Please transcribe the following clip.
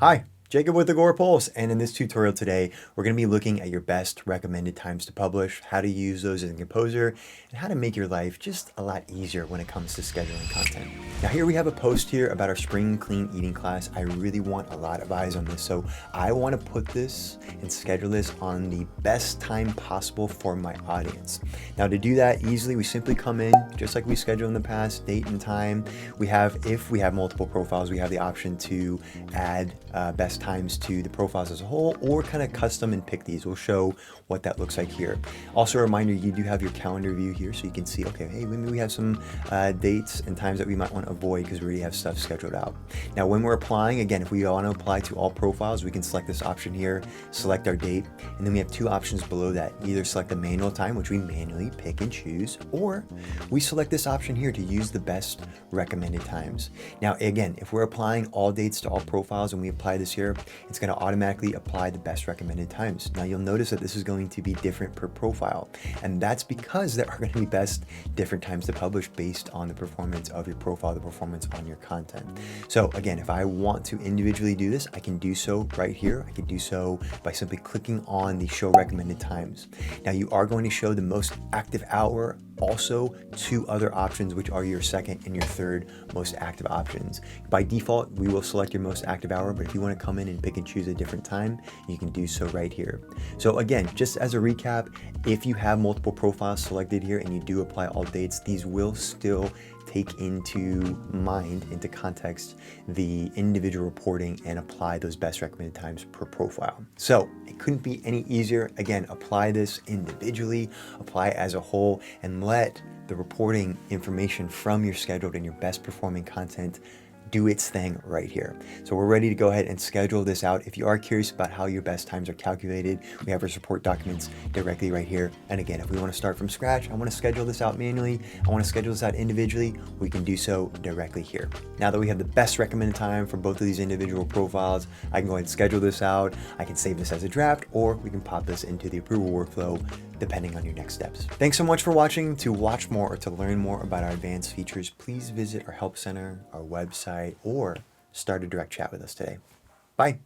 Hi, Jacob with Agorapulse, and in this tutorial today, we're going to be looking at your best recommended times to publish, how to use those as a composer, and how to make your life just a lot easier when it comes to scheduling content. Now here we have a post here about our spring clean eating class. I really want a lot of eyes on this, so I want to put this and schedule this on the best time possible for my audience. Now to do that easily, we simply come in, just like we scheduled in the past, date and time. If we have multiple profiles, we have the option to add best times to the profiles as a whole, or kind of custom and pick these. We'll show what that looks like here. Also a reminder, you do have your calendar view here, so you can see, okay, hey, maybe we have some dates and times that we might want to avoid because we already have stuff scheduled out. Now when we're applying, again, if we want to apply to all profiles, we can select this option here, select our date, and then we have two options below that. Either select the manual time, which we manually pick and choose, or we select this option here to use the best recommended times. Now again, if we're applying all dates to all profiles and we apply this here, it's going to automatically apply the best recommended times. Now you'll notice that this is going to be different per profile, and that's because there are going to be different times to publish based on the performance of your profile, the performance on your content. So again, if I want to individually do this, I can do so right here. I can do so by simply clicking on the show recommended times. Now you are going to show the most active hour, also two other options, which are your second and your third most active options. By default, we will select your most active hour, but if you want to come in and pick and choose a different time, you can do so right here. So again, just as a recap, if you have multiple profiles selected here and you do apply all dates, these will still take into context, the individual reporting and apply those best recommended times per profile. So it couldn't be any easier. Again, apply this individually, apply it as a whole, and let the reporting information from your scheduled and your best performing content do its thing right here. So we're ready to go ahead and schedule this out. If you are curious about how your best times are calculated, we have our support documents directly right here. And again, if we want to start from scratch, I want to schedule this out manually, I want to schedule this out individually, we can do so directly here. Now that we have the best recommended time for both of these individual profiles, I can go ahead and schedule this out. I can save this as a draft, or we can pop this into the approval workflow depending on your next steps. Thanks so much for watching. To watch more or to learn more about our advanced features, please visit our help center, our website, or start a direct chat with us today. Bye.